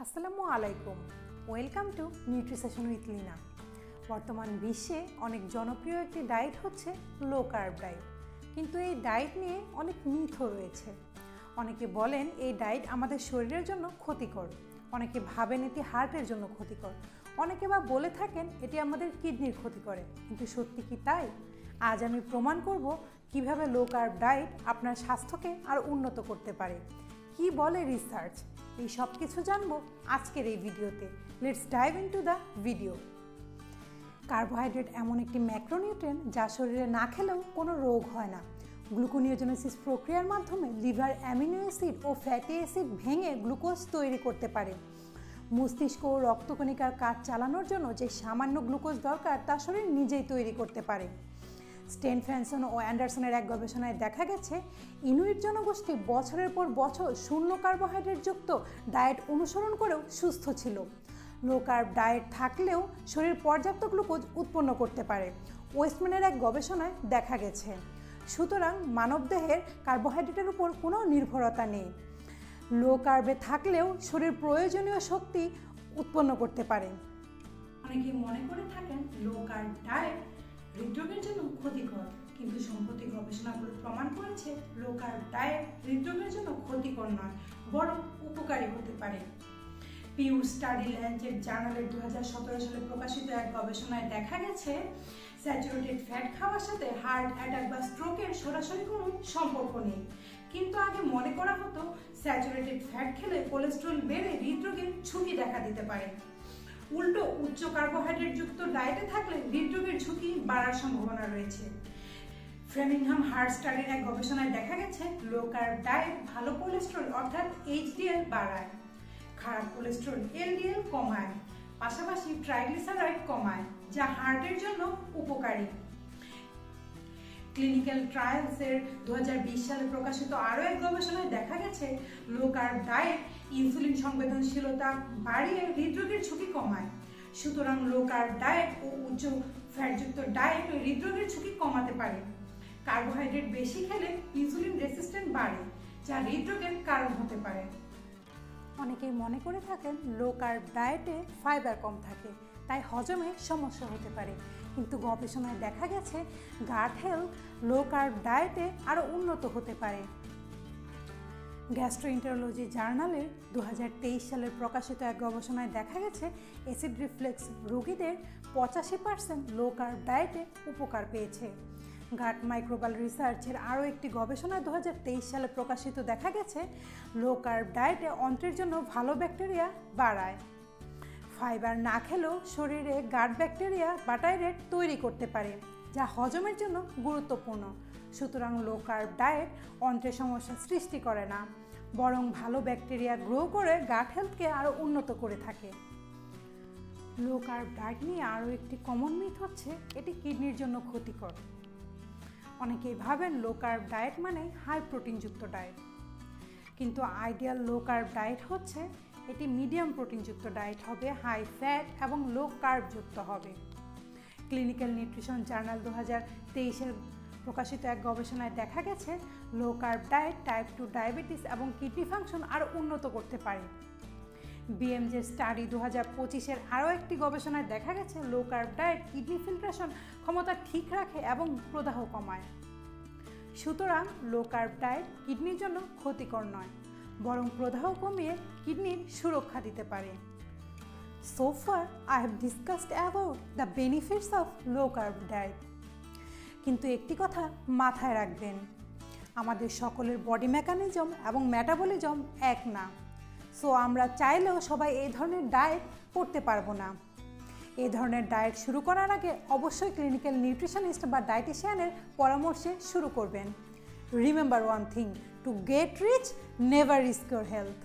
আসসালামু আলাইকুম, welcome to nutrition with Lina. বর্তমান বিশ্বে অনেক জনপ্রিয় একটি ডায়েট হচ্ছে লো কার্ব ডায়েট। কিন্তু এই ডায়েট নিয়ে অনেক মিথও রয়েছে। অনেকে বলেন এই ডায়েট আমাদের শরীরের জন্য ক্ষতিকর, অনেকে ভাবেন এটি হার্টের জন্য ক্ষতিকর, অনেকে বা বলে থাকেন এটি আমাদের কিডনির ক্ষতি করে। কিন্তু সত্যি কি তাই? আজ আমি প্রমাণ করব কিভাবে লো কার্ব ডায়েট আপনার স্বাস্থ্যকে আরও উন্নত করতে পারে। কি বলে রিসার্চ, এই সব কিছু জানবো আজকের এই ভিডিওতে। Let's dive into the video. Carbohydrate এমন একটি ম্যাক্রোনিউট্রিয়েন্ট যা শরীরে না খেলেও কোনো রোগ হয় না। গ্লুকোনিওজেনেসিস প্রক্রিয়ার মাধ্যমে লিভার অ্যামিনো অ্যাসিড ও ফ্যাটি অ্যাসিড ভেঙে গ্লুকোজ তৈরি করতে পারে। মস্তিষ্ক ও রক্তকণিকার কাজ চালানোর জন্য যে সামান্য গ্লুকোজ দরকার তা শরীর নিজেই তৈরি করতে পারে। স্টেনফ্যানসন ও অ্যান্ডারসনের এক গবেষণায় দেখা গেছে ইনুইট জনগোষ্ঠী বছরের পর বছর শূন্য কার্বোহাইড্রেটযুক্ত ডায়েট অনুসরণ করেও সুস্থ ছিল। লো কার্ব ডায়েট থাকলেও শরীর পর্যাপ্ত গ্লুকোজ উৎপন্ন করতে পারে, ওয়েস্টম্যানের এক গবেষণায় দেখা গেছে। সুতরাং মানবদেহের কার্বোহাইড্রেটের উপর কোনো নির্ভরতা নেই। লো কার্বে থাকলেও শরীর প্রয়োজনীয় শক্তি উৎপন্ন করতে পারে। অনেকে মনে করে থাকেন লো কার্ব ডায়েট হৃদরোগের জন্য ক্ষতিকর, কিন্তু সম্প্রতি গবেষণাগুলো প্রমাণ করেছে লো কার্ব ডায়েট হৃদরোগের জন্য ক্ষতিকর নয়, বরং উপকারী হতে পারে। পিউ স্টাডি ল্যাঞ্চেট জার্নালের 2017 সালে প্রকাশিত এক গবেষণায় দেখা গেছে স্যাচুরেটেড ফ্যাট খাওয়ার সাথে হার্ট অ্যাটাক বা স্ট্রোকের সরাসরি কোনো সম্পর্ক নেই। কিন্তু আগে মনে করা হতো স্যাচুরেটেড ফ্যাট খেলে কোলেস্টেরল বেড়ে হৃদরোগের ঝুঁকি দেখা দিতে পারে। উল্টো উচ্চ কার্বোহাইড্রেট যুক্ত ডায়েটে থাকলে হৃদরোগের ঝুঁকি বাড়ার সম্ভাবনা রয়েছে। ফ্রেমিংহাম হার্ট স্টাডির এক গবেষণায় দেখা গেছে লো কার্ব ডায়েট ভালো কোলেস্টেরল অর্থাৎ এইচডিএল বাড়ায়, খারাপ কোলেস্টেরল এলডিএল কমায়, পাশাপাশি ট্রাইগ্লিসারাইড কমায়, যা হার্টের জন্য উপকারী। ক্লিনিক্যাল ট্রায়ালসের 2020 সালে প্রকাশিত আরও এক গবেষণায় দেখা গেছে লো কার্ব ডায়েট ইনসুলিন সংবেদনশীলতা বাড়িয়ে হৃদরোগের ঝুঁকি কমায়। সুতরাং লো কার্ব ডায়েট ও উচ্চ ফ্যাটযুক্ত ডায়েট হৃদরোগের ঝুঁকি কমাতে পারে। কার্বোহাইড্রেট বেশি খেলে ইনসুলিন রেসিস্ট্যান্ট বাড়ে, যা হৃদরোগের কারণ হতে পারে। অনেকেই মনে করে থাকেন লো কার্ব ডায়েটে ফাইবার কম থাকে, তাই হজমে সমস্যা হতে পারে। কিন্তু গবেষণায় দেখা গেছে গাট হেলথ লো কার্ব ডায়েটে আরও উন্নত হতে পারে। গ্যাস্ট্রোএন্টারোলজি জার্নালের 2023 সালের প্রকাশিত এক গবেষণায় দেখা গেছে অ্যাসিড রিফ্লেক্স রোগীদের 85% লো কার্ব ডায়েটে উপকার পেয়েছে। গাট মাইক্রোবাল রিসার্চের আরও একটি গবেষণা 2023 সালে প্রকাশিত দেখা গেছে লো কার্ব ডায়েটে অন্ত্রের জন্য ভালো ব্যাকটেরিয়া বাড়ায়। ফাইবার না খেলেও শরীরে গাট ব্যাকটেরিয়া বাটাইরেট তৈরি করতে পারে, যা হজমের জন্য গুরুত্বপূর্ণ। সুতরাং লো কার্ব ডায়েট অন্ত্রের সমস্যা সৃষ্টি করে না, বরং ভালো ব্যাকটেরিয়া গ্রো করে গাট হেলথকে আরও উন্নত করে থাকে। লো কার্ব ডায়েট নিয়ে আরও একটি কমন মিথ হচ্ছে এটি কিডনির জন্য ক্ষতিকর। অনেকেই ভাবেন লো কার্ব ডায়েট মানে হাই প্রোটিনযুক্ত ডায়েট, কিন্তু আইডিয়াল লো কার্ব ডায়েট হচ্ছে এটি মিডিয়াম প্রোটিনযুক্ত ডায়েট হবে, হাই ফ্যাট এবং লো কার্বযুক্ত হবে। ক্লিনিক্যাল নিউট্রিশন জার্নাল 2023 প্রকাশিত এক গবেষণায় দেখা গেছে low carb diet type 2 diabetes এবং কিডনি ফাংশন আরও উন্নত করতে পারে। বিএমজে স্টাডি 2025 আরও একটি গবেষণায় দেখা গেছে low carb diet kidney filtration ক্ষমতা ঠিক রাখে এবং প্রদাহ কমায়। সুতরাং লো কার্ব ডায়েট কিডনির জন্য ক্ষতিকর নয়, বরং প্রদাহ কমিয়ে কিডনির সুরক্ষা দিতে পারে। So far, I have discussed about the benefits of low carb diet. কিন্তু একটি কথা মাথায় রাখবেন, আমাদের সকলের বডি মেকানিজম এবং মেটাবলিজম এক না। সো আমরা চাইলেও সবাই এই ধরনের ডায়েট করতে পারবো না। এই ধরনের ডায়েট শুরু করার আগে অবশ্যই ক্লিনিক্যাল নিউট্রিশনিস্ট বা ডায়েটিশিয়ানের পরামর্শে শুরু করবেন। Remember one thing, to get rich never risk your health.